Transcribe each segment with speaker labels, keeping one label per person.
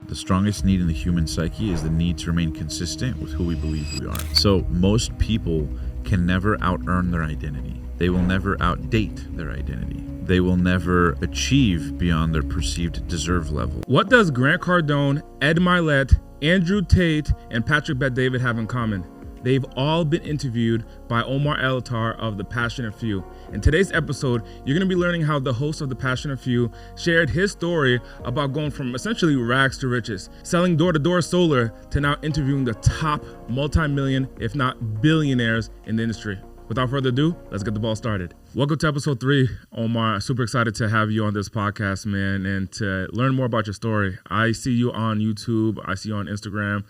Speaker 1: The strongest need in the human psyche is the need to remain consistent with who we believe we are. So most people can never out-earn their identity. They will never outdate their identity. They will never achieve beyond their perceived deserve level.
Speaker 2: What does Grant Cardone, Ed Milet, Andrew Tate, and Patrick Bet-David have in common? They've all been interviewed by Omar Ellatar of The Passionate Few. In today's episode, you're going to be learning how the host of The Passionate Few shared his story about going from essentially rags to riches, selling door-to-door solar, to now interviewing the top multi-million, if not billionaires in the industry. Without further ado, let's get the ball started. Welcome to episode 3, Omar. Super excited to have you on this podcast, man, and to learn more about your story. I see you on YouTube. I see you on Instagram.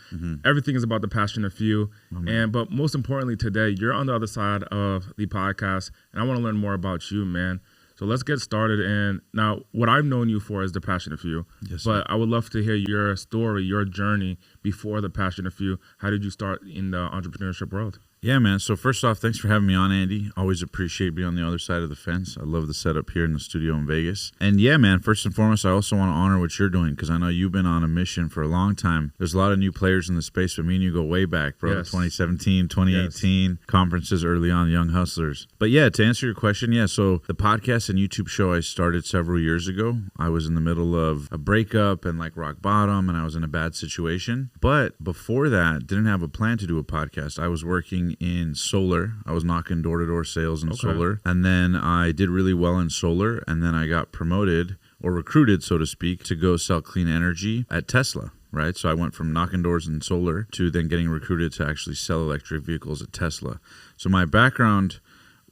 Speaker 2: Everything is about The Passionate Few. But most importantly today, you're on the other side of the podcast, and I want to learn more about you, man. So let's get started. And now, what I've known you for is The Passionate Few. Yes, but I would love to hear your story, your journey before The Passionate Few. How did you start in the entrepreneurship world?
Speaker 1: Yeah, man. So first off, thanks for having me on, Andy. Always appreciate being on the other side of the fence. I love the setup here in the studio in Vegas. And yeah, man, first and foremost, I also want to honor what you're doing because I know you've been on a mission for a long time. There's a lot of new players in the space, but me and you go way back, bro. Yes. 2017, 2018, conferences early on, Young Hustlers. But yeah, to answer your question, yeah, so the podcast and YouTube show I started several years ago. I was in the middle of a breakup and like rock bottom, and I was in a bad situation. But before that, didn't have a plan to do a podcast. I was working in solar. I was knocking door-to-door sales in solar. And then I did really well in solar. And then I got promoted or recruited, so to speak, to go sell clean energy at Tesla. Right. So I went from knocking doors in solar to then getting recruited to actually sell electric vehicles at Tesla. So my background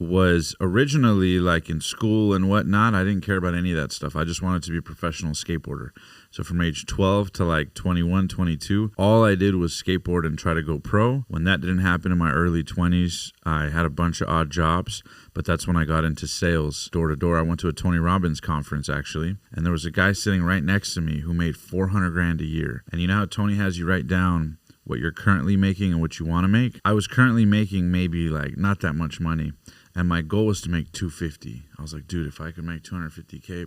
Speaker 1: was originally like in school and whatnot. I didn't care about any of that stuff. I just wanted to be a professional skateboarder. So from age 12 to like 21, 22, all I did was skateboard and try to go pro. When that didn't happen in my early 20s, I had a bunch of odd jobs, but that's when I got into sales door to door. I went to a Tony Robbins conference actually, and there was a guy sitting right next to me who made $400,000 a year. And you know how Tony has you write down what you're currently making and what you want to make? I was currently making maybe like not that much money. And my goal was to make $250,000. I was like, dude, if I could make $250K, you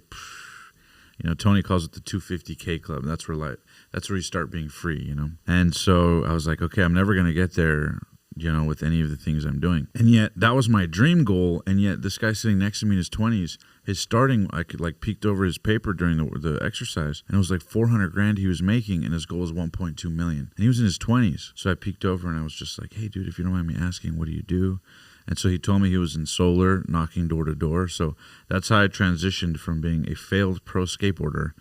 Speaker 1: know, Tony calls it the $250K club. That's where you start being free, you know. And so I was like, okay, I'm never gonna get there, you know, with any of the things I'm doing. And yet that was my dream goal. And yet this guy sitting next to me in his 20s, his starting, I could like peeked over his paper during the exercise, and it was like $400,000 he was making, and his goal was 1.2 million. And he was in his 20s. So I peeked over and I was just like, hey, dude, if you don't mind me asking, what do you do? And so he told me he was in solar, knocking door to door. So that's how I transitioned from being a failed pro skateboarder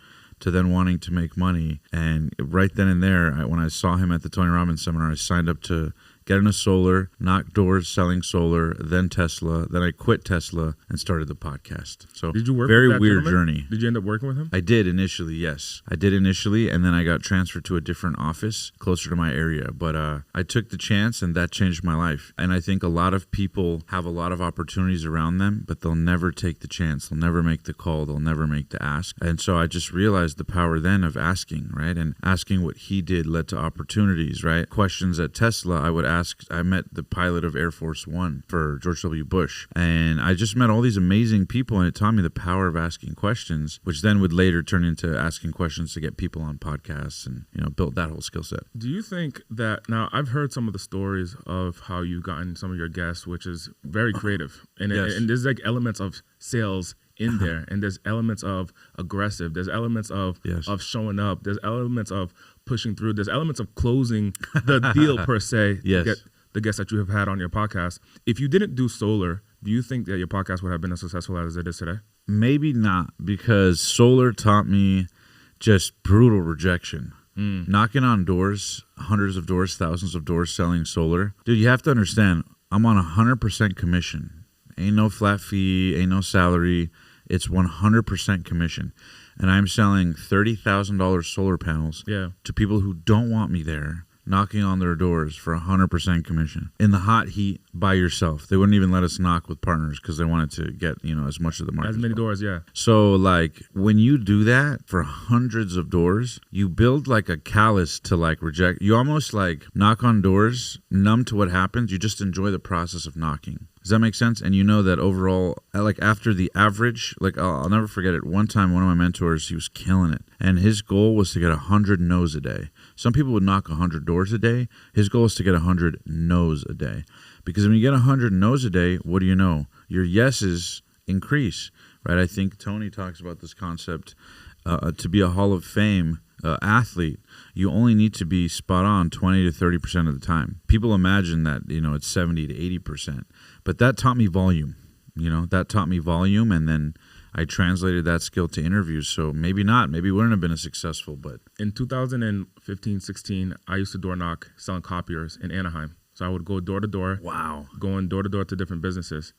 Speaker 1: to then wanting to make money. And right then and there, when I saw him at the Tony Robbins seminar, I signed up to get into solar, knock doors selling solar, then Tesla. Then I quit Tesla and started the podcast. So
Speaker 2: did you work
Speaker 1: very
Speaker 2: with that
Speaker 1: weird
Speaker 2: gentleman?
Speaker 1: journey.
Speaker 2: Did you end up working with him?
Speaker 1: I did initially, yes. I did initially, and then I got transferred to a different office closer to my area. But I took the chance, and that changed my life. And I think a lot of people have a lot of opportunities around them, but they'll never take the chance. They'll never make the call. They'll never make the ask. And so I just realized the power then of asking, right? And asking what he did led to opportunities, right? Questions at Tesla, I would ask. I met the pilot of Air Force One for George W. Bush. And I just met all these amazing people, and it taught me the power of asking questions, which then would later turn into asking questions to get people on podcasts and, you know, build that whole skill set.
Speaker 2: Do you think that, now I've heard some of the stories of how you've gotten some of your guests, which is very creative. And,
Speaker 1: yes.
Speaker 2: And there's like elements of sales in there, and there's elements of aggressive, there's elements of showing up, there's elements of pushing through, there's elements of closing the deal per se.
Speaker 1: Yes.
Speaker 2: The guests that you have had on your podcast. If you didn't do solar, do you think that your podcast would have been as successful as it is today?
Speaker 1: Maybe not, because solar taught me just brutal rejection. Knocking on doors, hundreds of doors, thousands of doors selling solar. Dude, you have to understand, I'm on 100% commission. Ain't no flat fee, ain't no salary. It's 100% commission. And I'm selling $30,000 solar panels to people who don't want me there, knocking on their doors for 100% commission in the hot heat by yourself. They wouldn't even let us knock with partners because they wanted to get, you know, as much of the market.
Speaker 2: As many doors, yeah.
Speaker 1: So like when you do that for hundreds of doors, you build like a callus to like reject. You almost like knock on doors, numb to what happens. You just enjoy the process of knocking. Does that make sense? And you know that overall, like after the average, like I'll never forget it. One time, one of my mentors, he was killing it. And his goal was to get 100 no's a day. Some people would knock 100 doors a day. His goal is to get 100 no's a day. Because when you get 100 no's a day, what do you know? Your yeses increase, right? I think Tony talks about this concept. To be a Hall of Fame athlete, you only need to be spot on 20 to 30% of the time. People imagine that, it's 70 to 80%. But that taught me volume. That taught me volume, and then I translated that skill to interviews. So maybe not. Maybe we wouldn't have been as successful. But
Speaker 2: in 2015-16, I used to door knock selling copiers in Anaheim. So I would go door to door.
Speaker 1: Wow.
Speaker 2: Going door to door to different businesses.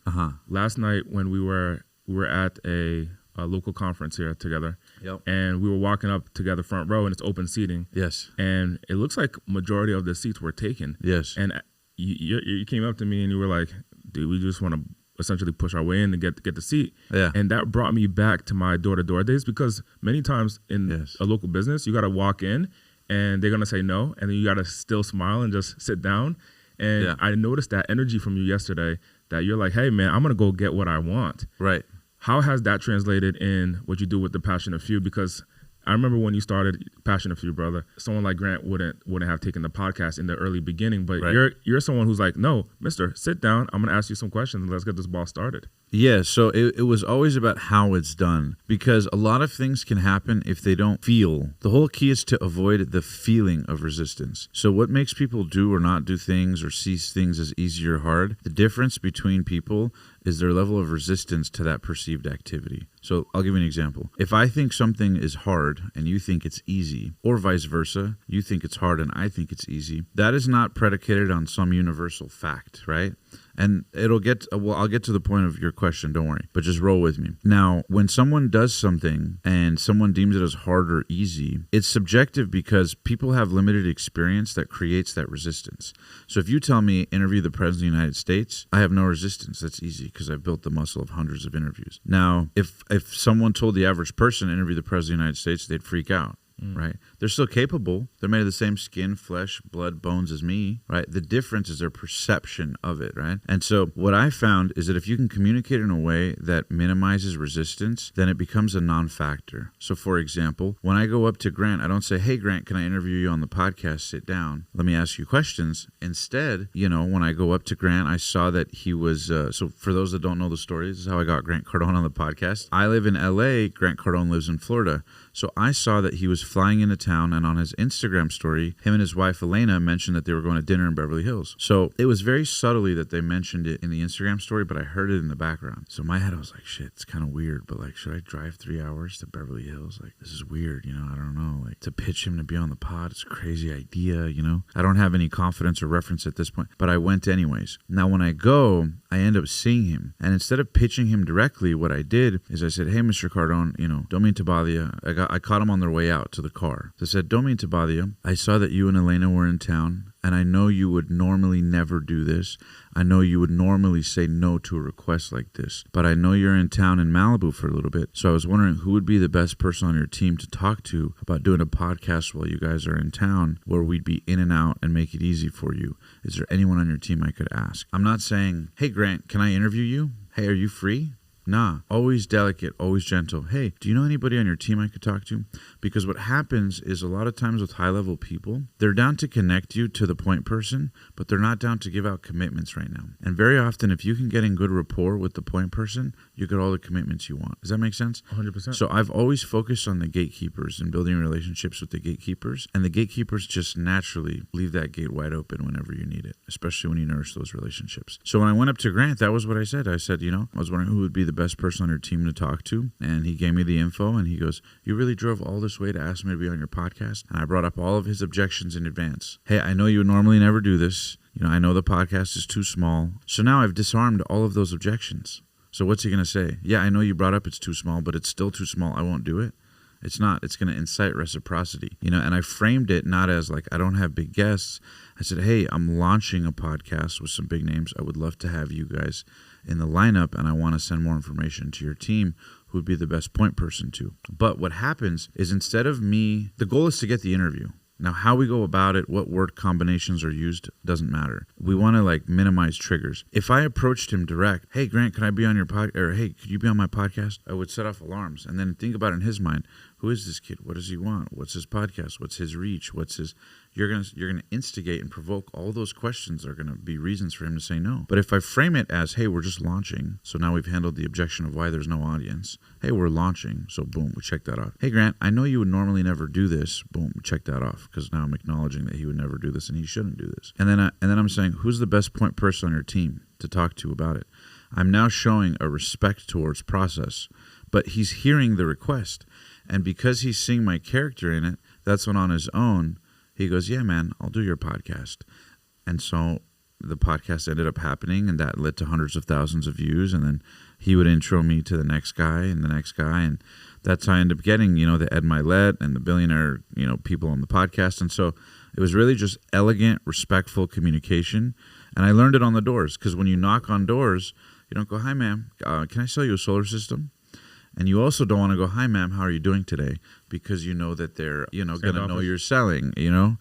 Speaker 2: Last night when we were at a local conference here together.
Speaker 1: Yep.
Speaker 2: And we were walking up together front row, and it's open seating.
Speaker 1: Yes.
Speaker 2: And it looks like majority of the seats were taken.
Speaker 1: Yes.
Speaker 2: And you came up to me and you were like, dude, we just want to essentially push our way in to get the seat.
Speaker 1: Yeah.
Speaker 2: And that brought me back to my door-to-door days, because many times in a local business, you got to walk in and they're going to say no, and then you got to still smile and just sit down. And I noticed that energy from you yesterday, that you're like, hey, man, I'm going to go get what I want.
Speaker 1: Right.
Speaker 2: How has that translated in what you do with the Passionate Few? Because I remember when you started Passionate Few, brother, someone like Grant wouldn't have taken the podcast in the early beginning, but you're someone who's like, no, mister, sit down. I'm going to ask you some questions and let's get this ball started.
Speaker 1: Yeah, so it was always about how it's done, because a lot of things can happen if they don't feel. The whole key is to avoid the feeling of resistance. So what makes people do or not do things or see things as easy or hard? The difference between people is their level of resistance to that perceived activity. So I'll give you an example. If I think something is hard and you think it's easy, or vice versa, you think it's hard and I think it's easy, that is not predicated on some universal fact, right? And I'll get to the point of your question, don't worry, but just roll with me. Now, when someone does something and someone deems it as hard or easy, it's subjective because people have limited experience that creates that resistance. So if you tell me interview the President of the United States, I have no resistance. That's easy because I've built the muscle of hundreds of interviews. Now, if someone told the average person interview the President of the United States, they'd freak out. Right? They're still capable. They're made of the same skin, flesh, blood, bones as me, right? The difference is their perception of it, right? And so what I found is that if you can communicate in a way that minimizes resistance, then it becomes a non-factor. So for example, when I go up to Grant, I don't say, hey, Grant, can I interview you on the podcast? Sit down. Let me ask you questions. Instead, when I go up to Grant, I saw that he was, so for those that don't know the story, this is how I got Grant Cardone on the podcast. I live in LA. Grant Cardone lives in Florida. So I saw that he was flying into town, and on his Instagram story, him and his wife Elena mentioned that they were going to dinner in Beverly Hills. So it was very subtly that they mentioned it in the Instagram story, but I heard it in the background. So in my head, I was like, shit, it's kind of weird, but like, should I drive 3 hours to Beverly Hills? Like, this is weird, I don't know. Like, to pitch him to be on the pod, it's a crazy idea, I don't have any confidence or reference at this point, but I went anyways. Now, when I go, I end up seeing him, and instead of pitching him directly, what I did is I said, hey, Mr. Cardone, don't mean to bother you. I caught him on their way out to the car. So I said, don't mean to bother you. I saw that you and Elena were in town, and I know you would normally never do this. I know you would normally say no to a request like this, but I know you're in town in Malibu for a little bit. So I was wondering who would be the best person on your team to talk to about doing a podcast while you guys are in town, where we'd be in and out and make it easy for you. Is there anyone on your team I could ask? I'm not saying, hey, Grant, can I interview you? Hey, are you free? Nah, always delicate, always gentle. Hey, do you know anybody on your team I could talk to? Because what happens is a lot of times with high-level people, they're down to connect you to the point person, but they're not down to give out commitments right now. And very often, if you can get in good rapport with the point person, you get all the commitments you want. Does that make sense?
Speaker 2: 100%.
Speaker 1: So I've always focused on the gatekeepers and building relationships with the gatekeepers. And the gatekeepers just naturally leave that gate wide open whenever you need it, especially when you nourish those relationships. So when I went up to Grant, that was what I said. I said, I was wondering who would be the best person on your team to talk to. And he gave me the info, and he goes, you really drove all this way to ask me to be on your podcast? And I brought up all of his objections in advance. Hey, I know you would normally never do this. I know the podcast is too small. So now I've disarmed all of those objections. So what's he going to say? Yeah, I know you brought up it's too small, but it's still too small. I won't do it. It's not. It's going to incite reciprocity. And I framed it not as like, I don't have big guests. I said, hey, I'm launching a podcast with some big names. I would love to have you guys in the lineup, and I want to send more information to your team who would be the best point person to. But what happens is, instead of me, the goal is to get the interview. Now, how we go about it, what word combinations are used, doesn't matter. We want to like minimize triggers. If I approached him direct, hey, Grant, can I be on your podcast? Or hey, could you be on my podcast? I would set off alarms and then think about it in his mind. Who is this kid? What does he want? What's his podcast? What's his reach? What's his... You're gonna instigate and provoke all those questions are gonna be reasons for him to say no. But if I frame it as, hey, we're just launching, so now we've handled the objection of why there's no audience. Hey, we're launching, so boom, we check that off. Hey, Grant, I know you would normally never do this. Boom, check that off, because now I'm acknowledging that he would never do this and he shouldn't do this. And then I'm saying, who's the best point person on your team to talk to about it? I'm now showing a respect towards process, but he's hearing the request, and because he's seeing my character in it, that's when on his own. He goes, yeah, man, I'll do your podcast. And so the podcast ended up happening, and that led to hundreds of thousands of views. And then he would intro me to the next guy and the next guy. And that's how I ended up getting, the Ed Milet and the billionaire, people on the podcast. And so it was really just elegant, respectful communication. And I learned it on the doors, because when you knock on doors, you don't go, hi, ma'am, can I sell you a solar system? And you also don't want to go, hi, ma'am, how are you doing today? Because you know that they're, going to know you're selling,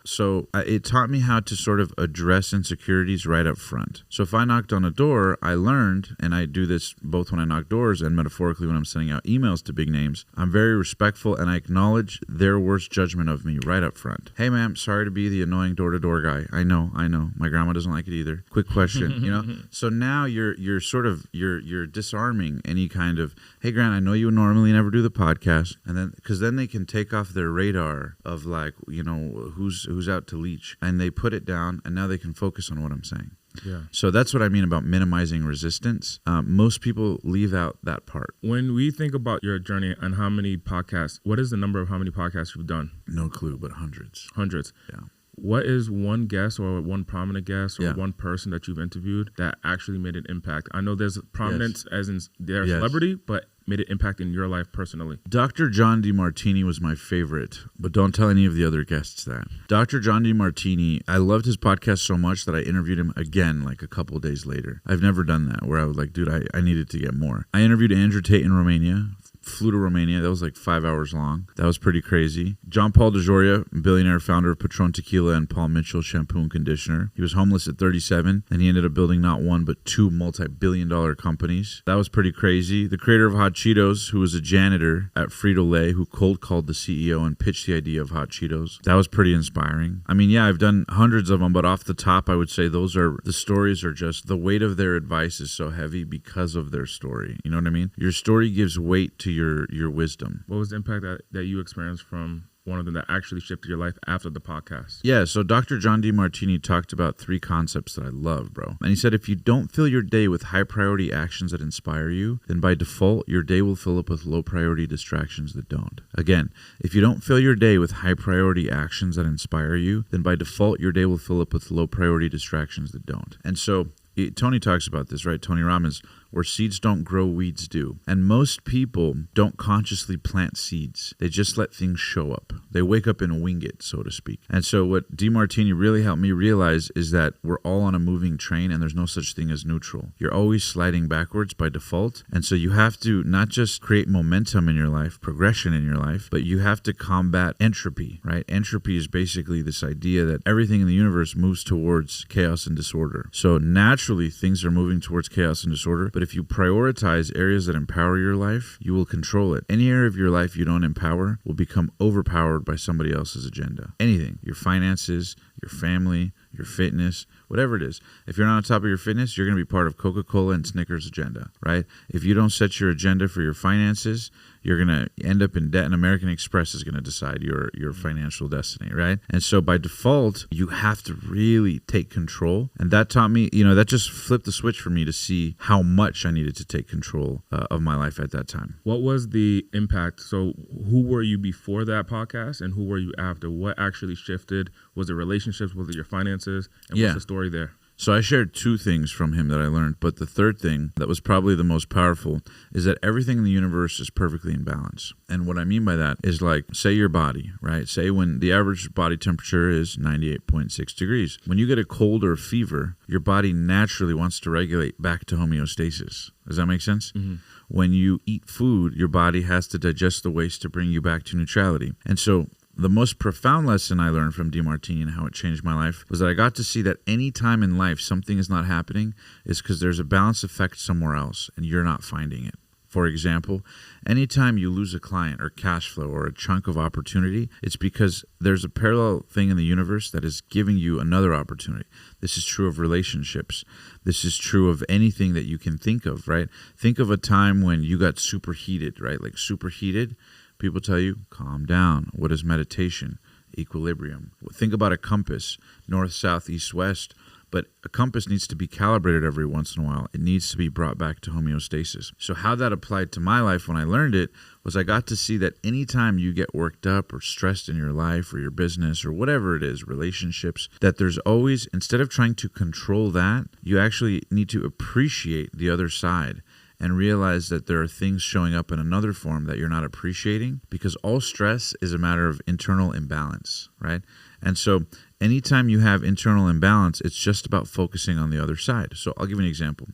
Speaker 1: So it taught me how to sort of address insecurities right up front. So if I knocked on a door, I learned, and I do this both when I knock doors and metaphorically when I'm sending out emails to big names, I'm very respectful and I acknowledge their worst judgment of me right up front. Hey, ma'am, sorry to be the annoying door-to-door guy. I know. My grandma doesn't like it either. Quick question, So now you're sort of, you're disarming any kind of, hey, Grant, I know you would normally never do the podcast. And then, because then they can take off their radar of like, who's out to leech, and they put it down, and now they can focus on what I'm saying. Yeah. So that's what I mean about minimizing resistance. Most people leave out that part.
Speaker 2: When we think about your journey and how many podcasts, what is the number of how many podcasts you've done?
Speaker 1: No clue, but hundreds.
Speaker 2: Hundreds.
Speaker 1: Yeah.
Speaker 2: What is one guest or one prominent guest or one person that you've interviewed that actually made an impact? I know there's prominence as in they're a celebrity, but made an impact in your life personally.
Speaker 1: Dr. John Demartini was my favorite, but don't tell any of the other guests that. Dr. John Demartini, I loved his podcast so much that I interviewed him again like a couple of days later. I've never done that, where I was like, dude, I needed to get more. I interviewed Andrew Tate in Romania. Flew to Romania. That was like 5 hours long. That was pretty crazy. John Paul DeJoria, billionaire, founder of Patron Tequila and Paul Mitchell Shampoo and Conditioner. He was homeless at 37, and he ended up building not one, but two multi-billion-dollar companies. That was pretty crazy. The creator of Hot Cheetos, who was a janitor at Frito-Lay, who cold called the CEO and pitched the idea of Hot Cheetos. That was pretty inspiring. I mean, yeah, I've done hundreds of them, but off the top, I would say the stories are just, the weight of their advice is so heavy because of their story. You know what I mean? Your story gives weight to your wisdom.
Speaker 2: What was the impact that you experienced from one of them that actually shifted your life after the podcast?
Speaker 1: Yeah, so Dr. John Demartini talked about 3 concepts that I love, bro. And he said, if you don't fill your day with high priority actions that inspire you, then by default, your day will fill up with low priority distractions that don't. Again, if you don't fill your day with high priority actions that inspire you, then by default, your day will fill up with low priority distractions that don't. And so Tony talks about this, right? Tony Robbins, where seeds don't grow, weeds do. And most people don't consciously plant seeds. They just let things show up. They wake up and wing it, so to speak. And so what Demartini really helped me realize is that we're all on a moving train and there's no such thing as neutral. You're always sliding backwards by default. And so you have to not just create momentum in your life, progression in your life, but you have to combat entropy, right? Entropy is basically this idea that everything in the universe moves towards chaos and disorder. So naturally, things are moving towards chaos and disorder. But if you prioritize areas that empower your life, you will control it. Any area of your life you don't empower will become overpowered by somebody else's agenda. Anything, your finances, your family, your fitness, whatever it is. If you're not on top of your fitness, you're going to be part of Coca-Cola and Snickers' agenda, right? If you don't set your agenda for your finances, you're going to end up in debt, and American Express is going to decide your financial destiny, right? And so by default, you have to really take control. And that taught me, that just flipped the switch for me to see how much I needed to take control of my life at that time.
Speaker 2: What was the impact? So who were you before that podcast and who were you after? What actually shifted? Was it relationships? Was it your finances? And what's the story there?
Speaker 1: So I shared 2 things from him that I learned, but the third thing that was probably the most powerful is that everything in the universe is perfectly in balance. And what I mean by that is, like, say your body, right? Say when the average body temperature is 98.6 degrees. When you get a cold or a fever, your body naturally wants to regulate back to homeostasis. Does that make sense? Mm-hmm. When you eat food, your body has to digest the waste to bring you back to neutrality. And so the most profound lesson I learned from Demartini and how it changed my life was that I got to see that any time in life something is not happening is because there's a balance effect somewhere else and you're not finding it. For example, anytime you lose a client or cash flow or a chunk of opportunity, it's because there's a parallel thing in the universe that is giving you another opportunity. This is true of relationships. This is true of anything that you can think of, right? Think of a time when you got superheated, right? Like superheated, people tell you, calm down. What is meditation? Equilibrium. Think about a compass, north, south, east, west. But a compass needs to be calibrated every once in a while. It needs to be brought back to homeostasis. So how that applied to my life when I learned it was I got to see that anytime you get worked up or stressed in your life or your business or whatever it is, relationships, that there's always, instead of trying to control that, you actually need to appreciate the other side and realize that there are things showing up in another form that you're not appreciating, because all stress is a matter of internal imbalance, right? And so anytime you have internal imbalance, it's just about focusing on the other side. So I'll give you an example.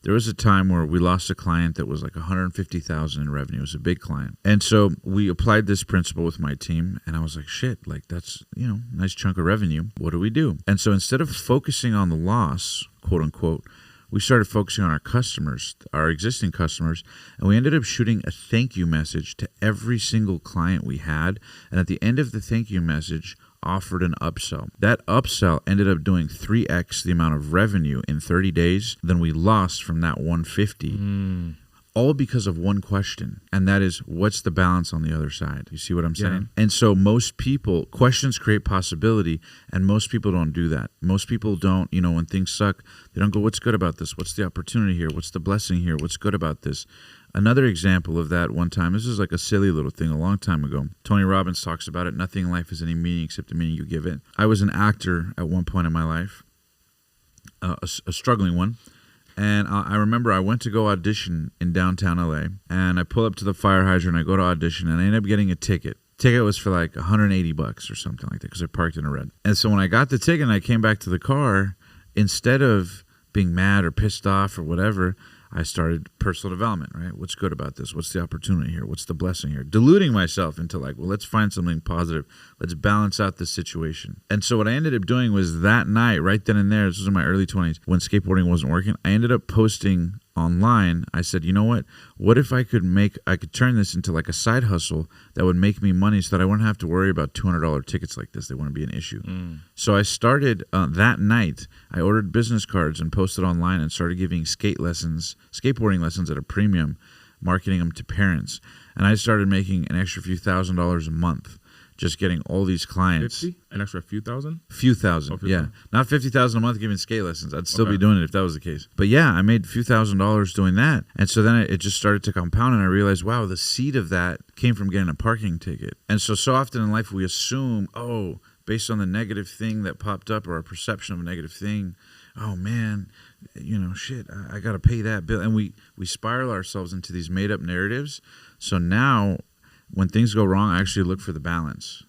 Speaker 1: There was a time where we lost a client that was like $150,000 in revenue. It was a big client. And so we applied this principle with my team, and I was like, shit, like that's, nice chunk of revenue. What do we do? And so instead of focusing on the loss, quote unquote, we started focusing on our customers, our existing customers, and we ended up shooting a thank you message to every single client we had. And at the end of the thank you message, offered an upsell. That upsell ended up doing 3x the amount of revenue in 30 days than we lost from that 150. All because of one question, and that is, what's the balance on the other side? You see what I'm saying? And so most people, questions create possibility, and most people don't do that. Most people don't, when things suck, they don't go, what's good about this? What's the opportunity here? What's the blessing here? What's good about this? Another example of that one time, this is like a silly little thing a long time ago. Tony Robbins talks about it. Nothing in life has any meaning except the meaning you give it. I was an actor at one point in my life, a struggling one. And I remember I went to go audition in downtown LA, and I pull up to the fire hydrant, I go to audition, and I end up getting a ticket. Ticket was for like $180 or something like that because I parked in a red. And so when I got the ticket and I came back to the car, instead of being mad or pissed off or whatever, I started personal development, right? What's good about this? What's the opportunity here? What's the blessing here? Deluding myself into like, well, let's find something positive. Let's balance out this situation. And so what I ended up doing was that night, right then and there, this was in my early 20s, when skateboarding wasn't working, I ended up posting online. I said, you know what if I could turn this into like a side hustle that would make me money so that I wouldn't have to worry about $200 tickets like this. They wouldn't be an issue. So I started that night, I ordered business cards and posted online and started giving skateboarding lessons at a premium, marketing them to parents. And I started making an extra few $1,000s a month, just getting all these clients.
Speaker 2: 50? An extra few thousand?
Speaker 1: Few thousand, yeah. Not $50,000 a month giving skate lessons. I'd still be doing it if that was the case. But yeah, I made a few $1,000s doing that. And so then it just started to compound, and I realized, wow, the seed of that came from getting a parking ticket. And so often in life we assume, based on the negative thing that popped up or our perception of a negative thing, oh man, shit, I got to pay that bill. And we spiral ourselves into these made up narratives. So now when things go wrong, I actually look for the balance.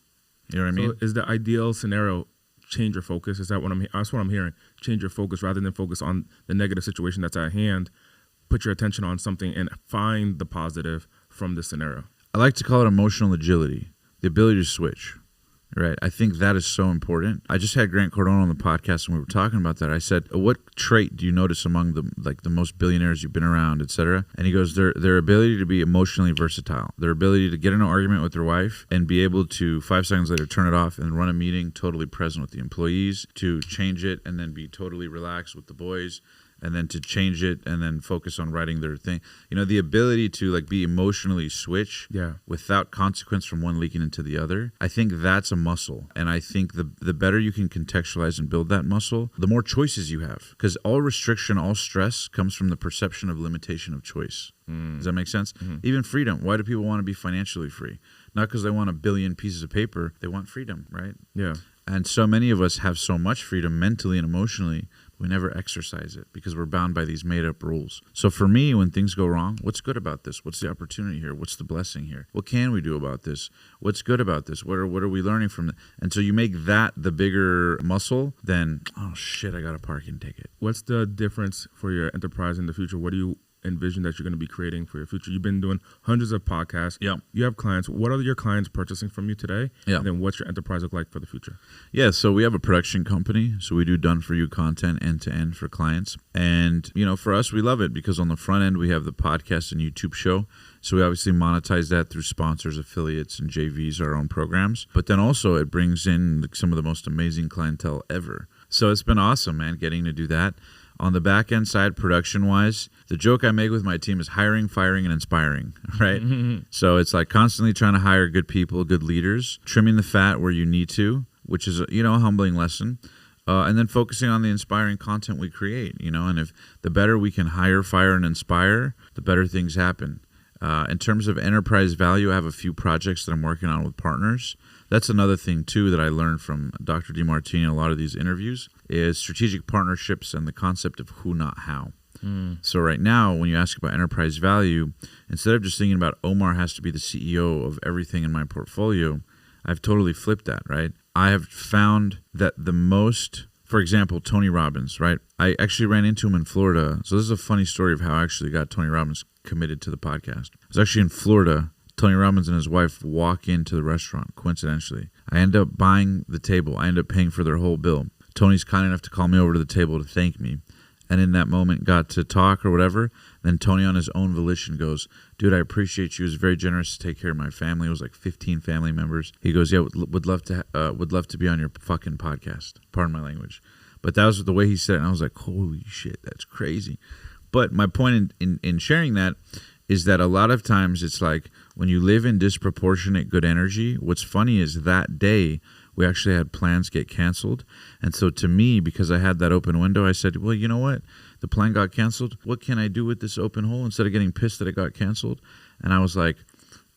Speaker 1: You know what I mean?
Speaker 2: Is the ideal scenario change your focus? Is that that's what I'm hearing? Change your focus rather than focus on the negative situation that's at hand. Put your attention on something and find the positive from the scenario.
Speaker 1: I like to call it emotional agility, the ability to switch. Right. I think that is so important. I just had Grant Cardone on the podcast and we were talking about that. I said, what trait do you notice among the most billionaires you've been around, et cetera? And he goes, their ability to be emotionally versatile, their ability to get in an argument with their wife and be able to 5 seconds later turn it off and run a meeting totally present with the employees, to change it and then be totally relaxed with the boys, and then to change it and then focus on writing their thing. The ability to like be emotionally switch without consequence from one leaking into the other. I think that's a muscle. And I think the better you can contextualize and build that muscle, the more choices you have. Because all restriction, all stress comes from the perception of limitation of choice. Does that make sense? Even freedom. Why do people want to be financially free? Not because they want 1 billion pieces of paper. They want freedom, right?
Speaker 2: Yeah.
Speaker 1: And so many of us have so much freedom mentally and emotionally, we never exercise it because we're bound by these made-up rules. So for me, when things go wrong, what's good about this? What's the opportunity here? What's the blessing here? What can we do about this? What's good about this? What are we learning from it? And so you make that the bigger muscle, then, oh shit, I got a parking ticket.
Speaker 2: What's the difference for your enterprise in the future? What do you envision that you're going to be creating for your future? You've been doing hundreds of podcasts.
Speaker 1: Yeah.
Speaker 2: You have clients. What are your clients purchasing from you today?
Speaker 1: Yeah.
Speaker 2: And then what's your enterprise look like for the future?
Speaker 1: Yeah, so we have a production company. So we do done-for-you content end-to-end for clients. And, for us, we love it because on the front end, we have the podcast and YouTube show. So we obviously monetize that through sponsors, affiliates, and JVs, our own programs. But then also it brings in some of the most amazing clientele ever. So it's been awesome, man, getting to do that. On the back end side, production-wise, the joke I make with my team is hiring, firing, and inspiring, right? So it's like constantly trying to hire good people, good leaders, trimming the fat where you need to, which is, a humbling lesson. And then focusing on the inspiring content we create, and if the better we can hire, fire, and inspire, the better things happen. In terms of enterprise value, I have a few projects that I'm working on with partners. That's another thing, too, that I learned from Dr. Demartini in a lot of these interviews is strategic partnerships and the concept of who, not how. So right now, when you ask about enterprise value, instead of just thinking about Omar has to be the CEO of everything in my portfolio, I've totally flipped that, right? I have found that the most, for example, Tony Robbins, right? I actually ran into him in Florida. So this is a funny story of how I actually got Tony Robbins committed to the podcast. I was actually in Florida. Tony Robbins and his wife walk into the restaurant, coincidentally. I end up buying the table. I end up paying for their whole bill. Tony's kind enough to call me over to the table to thank me. And in that moment, got to talk or whatever. Then Tony, on his own volition, goes, dude, I appreciate you. He was very generous to take care of my family. It was like 15 family members. He goes, yeah, would love to be on your fucking podcast. Pardon my language. But that was the way he said it. And I was like, holy shit, that's crazy. But my point in sharing that is that a lot of times it's like when you live in disproportionate good energy, what's funny is that day we actually had plans get canceled. And so to me, because I had that open window, I said, well, you know what? The plan got canceled. What can I do with this open hole instead of getting pissed that it got canceled? And I was like,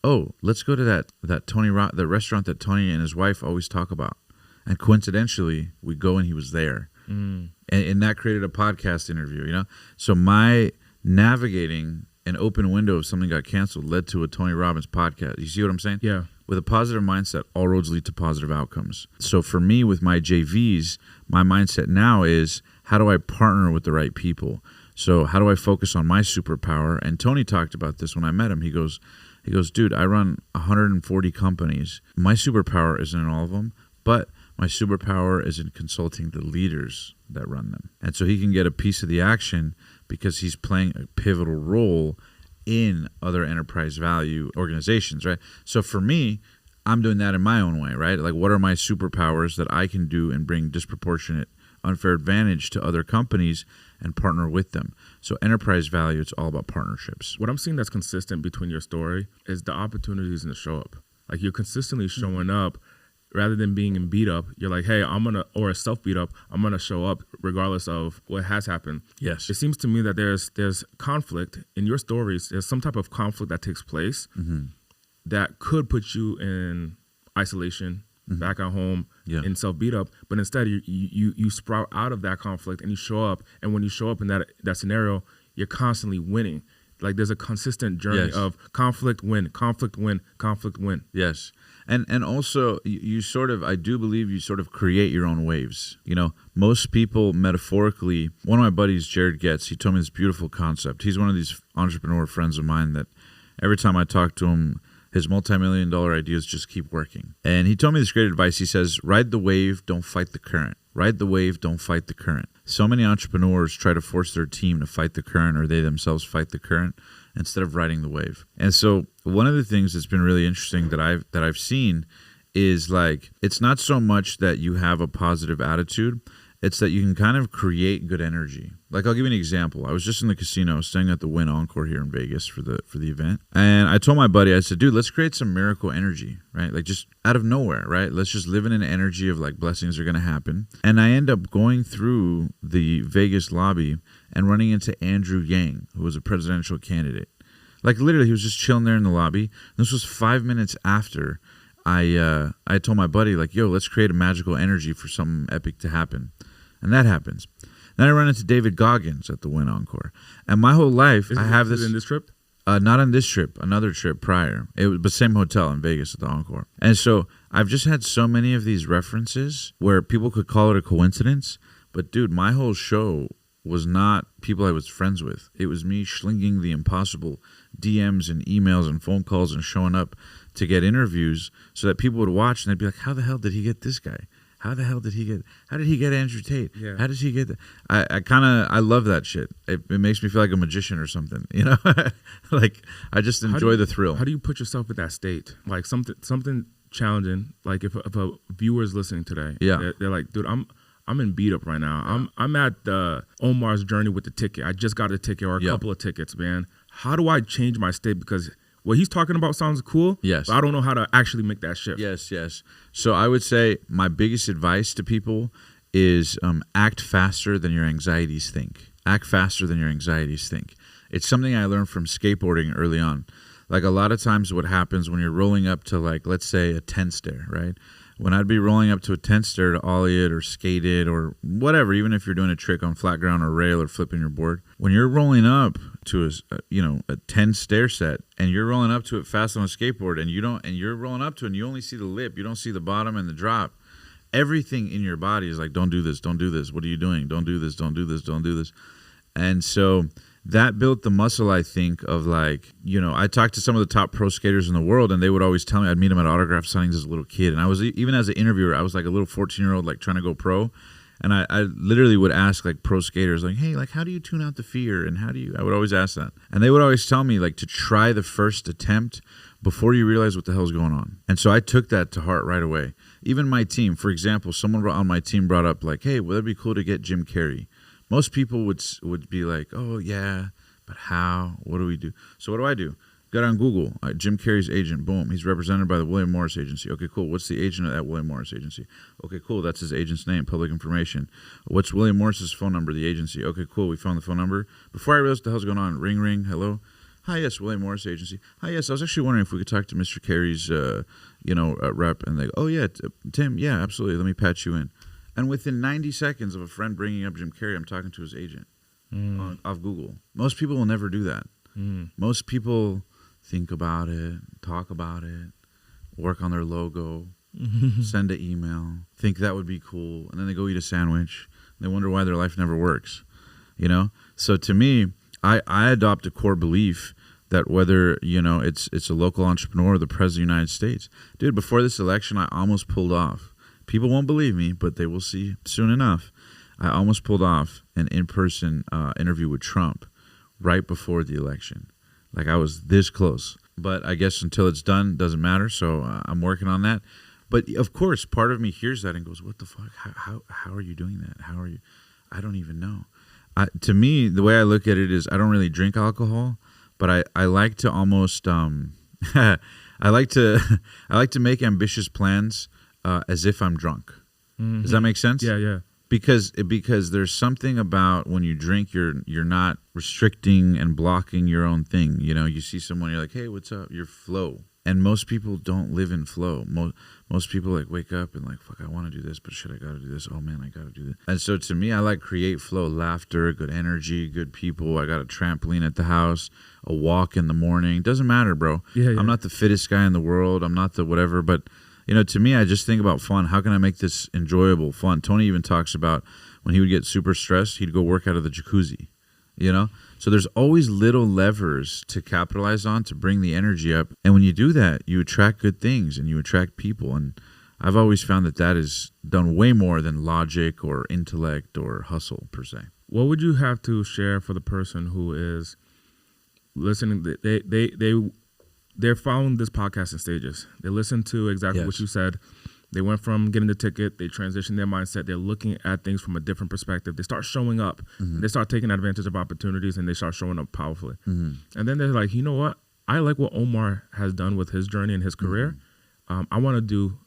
Speaker 1: oh, let's go to the restaurant that Tony and his wife always talk about. And coincidentally, we go and he was there. And that created a podcast interview, So my navigating an open window of something got canceled led to a Tony Robbins podcast. You see what I'm saying?
Speaker 2: Yeah.
Speaker 1: With a positive mindset, all roads lead to positive outcomes. So for me, with my JVs, my mindset now is how do I partner with the right people? So how do I focus on my superpower? And Tony talked about this when I met him. He goes, dude, I run 140 companies. My superpower isn't in all of them, but my superpower is in consulting the leaders that run them. And so he can get a piece of the action because he's playing a pivotal role in other enterprise value organizations, right? So for me, I'm doing that in my own way, right? Like, what are my superpowers that I can do and bring disproportionate unfair advantage to other companies and partner with them? So enterprise value, it's all about partnerships.
Speaker 2: What I'm seeing that's consistent between your story is the opportunities in the show up. Like, you're consistently showing up. Rather than being in beat up, you're like, hey, or a self beat up, I'm gonna show up regardless of what has happened.
Speaker 1: Yes.
Speaker 2: It seems to me that there's conflict in your stories. There's some type of conflict that takes place that could put you in isolation, back at home, in self beat up. But instead, you sprout out of that conflict and you show up. And when you show up in that scenario, you're constantly winning. Like, there's a consistent journey of conflict, win, conflict, win, conflict, win.
Speaker 1: Yes. And also, you sort of, I do believe you sort of create your own waves. Most people, metaphorically, one of my buddies, Jared Getz, he told me this beautiful concept. He's one of these entrepreneur friends of mine that every time I talk to him, his multi-million-dollar ideas just keep working. And he told me this great advice. He says, ride the wave, don't fight the current. Ride the wave, don't fight the current. So many entrepreneurs try to force their team to fight the current, or they themselves fight the current, instead of riding the wave. And so one of the things that's been really interesting that I've seen is, like, it's not so much that you have a positive attitude, it's that you can kind of create good energy. Like, I'll give you an example. I was just in the casino, staying at the Wynn Encore here in Vegas for the event. And I told my buddy, I said, dude, let's create some miracle energy, right? Like, just out of nowhere, right? Let's just live in an energy of, like, blessings are going to happen. And I end up going through the Vegas lobby and running into Andrew Yang, who was a presidential candidate. Like, literally, he was just chilling there in the lobby. This was 5 minutes after I told my buddy, like, yo, let's create a magical energy for something epic to happen. And that happens. Then I run into David Goggins at the Wynn Encore. And my whole life, I have this.
Speaker 2: In this trip?
Speaker 1: Not on this trip, another trip prior. It was the same hotel in Vegas at the Encore. And so I've just had so many of these references where people could call it a coincidence. But dude, my whole show was not people I was friends with. It was me slinging the impossible DMs and emails and phone calls and showing up to get interviews so that people would watch and they'd be like, how the hell did he get this guy? How did he get Andrew Tate?
Speaker 2: Yeah.
Speaker 1: How does he get that? I love that shit. It makes me feel like a magician or something, you know? Like, I just enjoy the thrill.
Speaker 2: How do you put yourself in that state? Like something challenging, like if a viewer is listening today, they're like, dude, I'm in beat up right now. I'm at Omar's journey with the ticket. I just got a ticket or a couple of tickets, man. How do I change my state? Because what he's talking about sounds cool.
Speaker 1: Yes.
Speaker 2: But I don't know how to actually make that shift.
Speaker 1: Yes. So I would say my biggest advice to people is act faster than your anxieties think. Act faster than your anxieties think. It's something I learned from skateboarding early on. Like a lot of times what happens when you're rolling up to, like, let's say a 10 stair, right? When I'd be rolling up to a 10 stair to ollie it or skate it or whatever, even if you're doing a trick on flat ground or rail or flipping your board, when you're rolling up to a 10 stair set and you're rolling up to it fast on a skateboard and you're rolling up to it and you only see the lip, you don't see the bottom and the drop. Everything in your body is like, don't do this, don't do this. What are you doing? Don't do this, don't do this, don't do this. And so that built the muscle, I think, of like, I talked to some of the top pro skaters in the world and they would always tell me, I'd meet them at autograph signings as a little kid. And I was, even as an interviewer, I was like a little 14-year-old, like trying to go pro. And I literally would ask like pro skaters, like, hey, like, how do you tune out the fear? And I would always ask that. And they would always tell me like to try the first attempt before you realize what the hell's going on. And so I took that to heart right away. Even my team, for example, someone on my team brought up like, hey, well, that'd be cool to get Jim Carrey. Most people would be like, oh, yeah, but how? What do we do? So what do? Got on Google, Jim Carrey's agent, boom. He's represented by the William Morris Agency. Okay, cool. What's the agent at William Morris Agency? Okay, cool. That's his agent's name, public information. What's William Morris's phone number, the agency? Okay, cool. We found the phone number. Before I realized what the hell's going on, ring, ring, hello. Hi, yes, William Morris Agency. Hi, yes, I was actually wondering if we could talk to Mr. Carey's, rep. And they go, oh, yeah, Tim, yeah, absolutely. Let me patch you in. And within 90 seconds of a friend bringing up Jim Carrey, I'm talking to his agent off Google. Most people will never do that. Most people think about it, talk about it, work on their logo, send an email, think that would be cool, and then they go eat a sandwich. They wonder why their life never works, So to me, I adopt a core belief that whether, it's a local entrepreneur or the president of the United States. Dude, before this election, I almost pulled off. People won't believe me, but they will see soon enough. I almost pulled off an in-person interview with Trump right before the election. Like, I was this close. But I guess until it's done, doesn't matter. So I'm working on that. But, of course, part of me hears that and goes, what the fuck? How are you doing that? How are you? I don't even know. To me, the way I look at it is I don't really drink alcohol, but I like to almost I like to make ambitious plans as if I'm drunk. Does that make sense?
Speaker 2: Yeah.
Speaker 1: Because there's something about when you drink, you're not restricting and blocking your own thing. You see someone, you're like, hey, what's up? You're flow. And most people don't live in flow. Most people like wake up and like, fuck, I want to do this, but shit, I got to do this. Oh man, I got to do this. And so to me, I like create flow, laughter, good energy, good people. I got a trampoline at the house, a walk in the morning. Doesn't matter, bro. Yeah. I'm not the fittest guy in the world. I'm not the whatever, but to me, I just think about fun. How can I make this enjoyable, fun? Tony even talks about when he would get super stressed, he'd go work out of the jacuzzi, So there's always little levers to capitalize on to bring the energy up. And when you do that, you attract good things and you attract people. And I've always found that is done way more than logic or intellect or hustle per se.
Speaker 2: What would you have to share for the person who is listening? They're following this podcast in stages. They listen to exactly what you said. They went from getting the ticket. They transitioned their mindset. They're looking at things from a different perspective. They start showing up. They start taking advantage of opportunities, and they start showing up powerfully. And then they're like, you know what? I like what Omar has done with his journey and his career. I want to do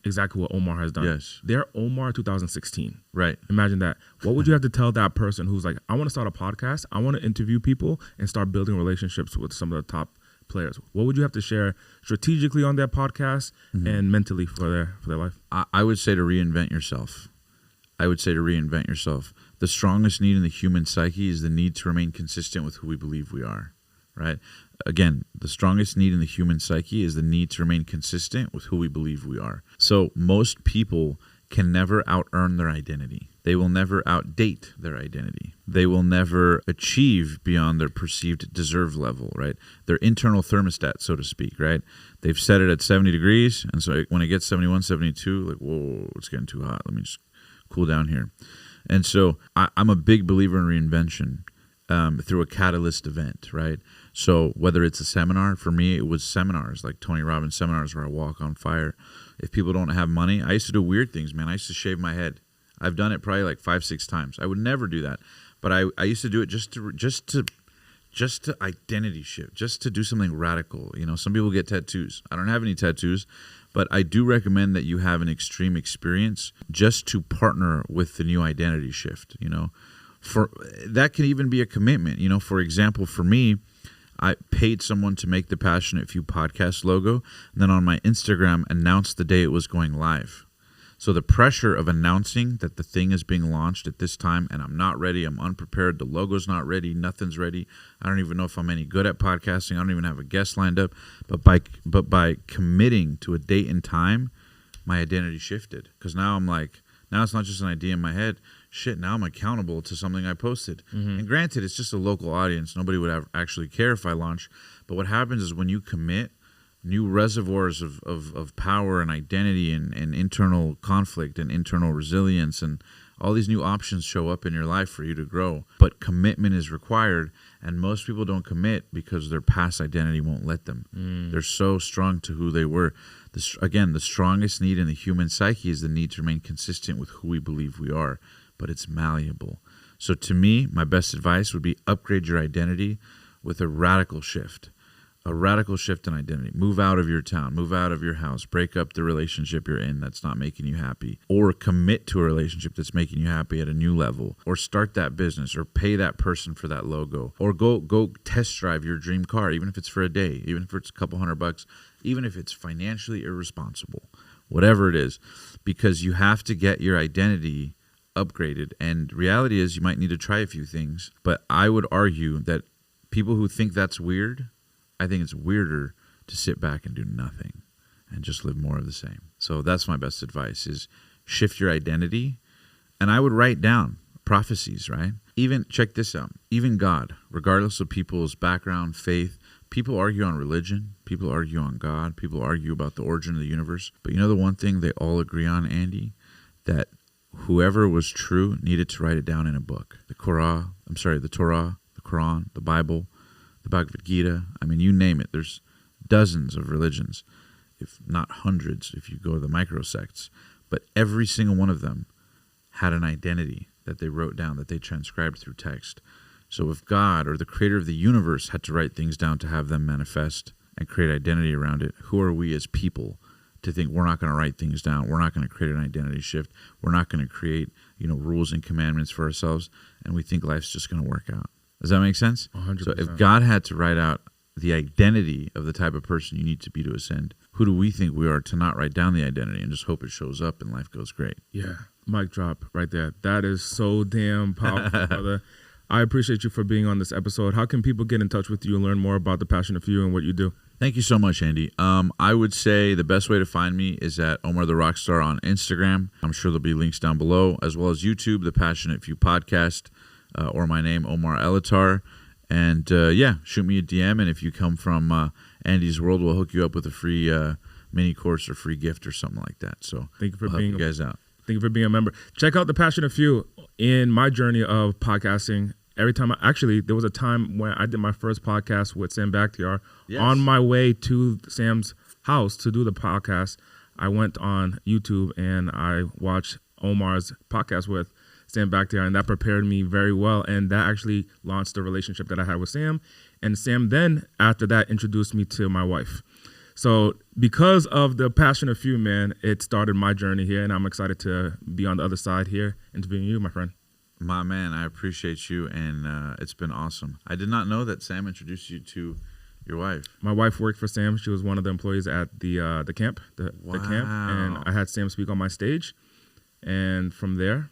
Speaker 2: exactly what Omar has done.
Speaker 1: Yes.
Speaker 2: They're Omar 2016.
Speaker 1: Right.
Speaker 2: Imagine that. What would you have to tell that person who's like, I want to start a podcast. I want to interview people and start building relationships with some of the top players? What would you have to share strategically on their podcast and mentally for their life?
Speaker 1: I would say to reinvent yourself. The strongest need in the human psyche is the need to remain consistent with who we believe we are, right? Again, the strongest need in the human psyche is the need to remain consistent with who we believe we are. So most people can never out-earn their identity. They will never outdate their identity. they will never achieve beyond their perceived deserve level, right? Their internal thermostat, so to speak, right? They've set it at 70 degrees, and so when it gets 71, 72, like, whoa, it's getting too hot. Let me just cool down here. And so I'm a big believer in reinvention through a catalyst event, right? So whether it's a seminar, for me, it was seminars, like Tony Robbins seminars where I walk on fire. If people don't have money, I used to do weird things, man. I used to shave my head. I've done it probably like 5-6 times. I would never do that. But I used to do it just to identity shift, just to do something radical. You know, some people get tattoos. I don't have any tattoos, but I do recommend that you have an extreme experience just to partner with the new identity shift, you know. For that can even be a commitment. You know, for example, for me, I paid someone to make the Passionate Few podcast logo, and then on my Instagram announced the day it was going live. So the pressure of announcing that the thing is being launched at this time, and I'm not ready, I'm unprepared, the logo's not ready, nothing's ready. I don't even know if I'm any good at podcasting. I don't even have a guest lined up. But by committing to a date and time, my identity shifted. Because now I'm like, now it's not just an idea in my head. Shit, now I'm accountable to something I posted. Mm-hmm. And granted, it's just a local audience. Nobody would actually care if I launch. But what happens is when you commit, new reservoirs of power and identity and internal conflict and internal resilience and all these new options show up in your life for you to grow. But commitment is required, and most people don't commit because their past identity won't let them. They're so strung to who they were. Again, the strongest need in the human psyche is the need to remain consistent with who we believe we are, but it's malleable. So to me, my best advice would be upgrade your identity with a radical shift. A radical shift in identity. Move out of your town, move out of your house, break up the relationship you're in that's not making you happy, or commit to a relationship that's making you happy at a new level, or start that business, or pay that person for that logo, or go test drive your dream car, even if it's for a day, even if it's a couple $100, even if it's financially irresponsible, whatever it is, because you have to get your identity upgraded. And reality is you might need to try a few things, but I would argue that people who think that's weird, I think it's weirder to sit back and do nothing and just live more of the same. So that's my best advice is shift your identity. And I would write down prophecies, right? Even, check this out, even God, regardless of people's background, faith, people argue on religion, people argue on God, people argue about the origin of the universe. But you know the one thing they all agree on, Andy? That whoever was true needed to write it down in a book. The Torah, the Quran, the Bible, the Bhagavad Gita, I mean, you name it. There's dozens of religions, if not hundreds, if you go to the microsects. But every single one of them had an identity that they wrote down, that they transcribed through text. So if God or the creator of the universe had to write things down to have them manifest and create identity around it, who are we as people to think we're not going to write things down? We're not going to create an identity shift. We're not going to create, rules and commandments for ourselves, and we think life's just going to work out. Does that make sense?
Speaker 2: 100%.
Speaker 1: So if God had to write out the identity of the type of person you need to be to ascend, who do we think we are to not write down the identity and just hope it shows up and life goes great?
Speaker 2: Yeah, mic drop right there. That is so damn powerful, brother. I appreciate you for being on this episode. How can people get in touch with you and learn more about the Passionate Few and what you do?
Speaker 1: Thank you so much, Andy. I would say the best way to find me is at Omar the Rockstar on Instagram. I'm sure there'll be links down below, as well as YouTube, the Passionate Few podcast, or my name, Omar Ellatar. And shoot me a DM. And if you come from Andy's World, we'll hook you up with a free mini course or free gift or something like that. So
Speaker 2: thank you for
Speaker 1: I'll
Speaker 2: being
Speaker 1: help you guys out.
Speaker 2: Thank you for being a member. Check out the Passionate Few. In my journey of podcasting, every time there was a time when I did my first podcast with Sam Bakhtiar. Yes. On my way to Sam's house to do the podcast, I went on YouTube and I watched Omar's podcast with Sam Bakhtiar, and that prepared me very well. And that actually launched the relationship that I had with Sam. And Sam then, after that, introduced me to my wife. So because of the Passionate Few, man, it started my journey here, and I'm excited to be on the other side here interviewing you, my friend.
Speaker 1: My man, I appreciate you, and it's been awesome. I did not know that Sam introduced you to your wife.
Speaker 2: My wife worked for Sam. She was one of the employees at the camp, the camp, and I had Sam speak on my stage. And from there,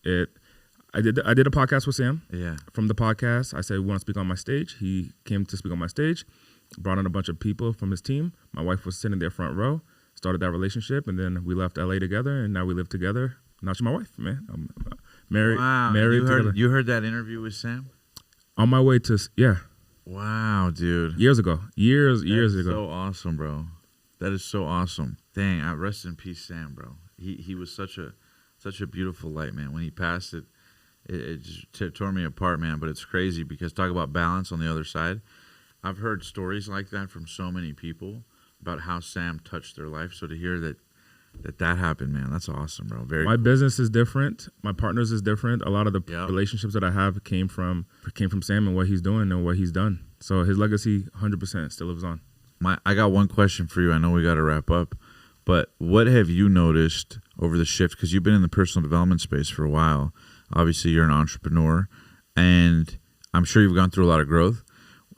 Speaker 2: I did a podcast with Sam.
Speaker 1: Yeah.
Speaker 2: From the podcast, I said, we want to speak on my stage. He came to speak on my stage, brought in a bunch of people from his team. My wife was sitting there front row, started that relationship, and then we left LA together, and now we live together. Now she's my wife, man.
Speaker 1: Wow.
Speaker 2: married together.
Speaker 1: You heard that interview with Sam?
Speaker 2: On my way to
Speaker 1: Wow, dude.
Speaker 2: years ago. Years ago.
Speaker 1: So awesome, bro. That is so awesome. Dang, I rest in peace, Sam, bro. He was such a beautiful light, man. When he passed, it just tore me apart, man. But it's crazy because talk about balance on the other side. I've heard stories like that from so many people about how Sam touched their life. So to hear that happened, man, that's awesome, bro. Very.
Speaker 2: My
Speaker 1: cool.
Speaker 2: business is different. My partners is different. A lot of the
Speaker 1: Yep.
Speaker 2: relationships that I have came from Sam and what he's doing and what he's done. So his legacy, 100%, still lives on.
Speaker 1: I got one question for you. I know we got to wrap up, but what have you noticed over the shift? Because you've been in the personal development space for a while. Obviously, you're an entrepreneur, and I'm sure you've gone through a lot of growth.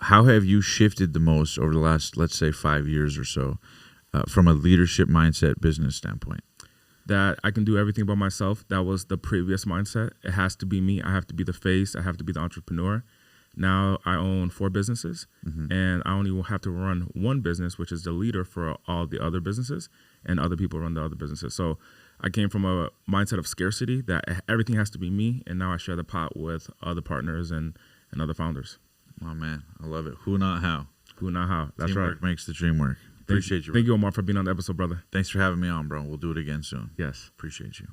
Speaker 1: How have you shifted the most over the last, let's say, 5 years or so, from a leadership mindset, business standpoint?
Speaker 2: That I can do everything by myself. That was the previous mindset. It has to be me. I have to be the face. I have to be the entrepreneur. Now I own 4 businesses, and I only will have to run one business, which is the leader for all the other businesses, and other people run the other businesses. So I came from a mindset of scarcity that everything has to be me, and now I share the pot with other partners and other founders.
Speaker 1: Oh, man, I love it. Who, not how.
Speaker 2: Who, not how. That's
Speaker 1: Teamwork
Speaker 2: right.
Speaker 1: makes the dream work. Appreciate you.
Speaker 2: Thank you, Omar, for being on the episode, brother.
Speaker 1: Thanks for having me on, bro. We'll do it again soon.
Speaker 2: Yes.
Speaker 1: Appreciate you.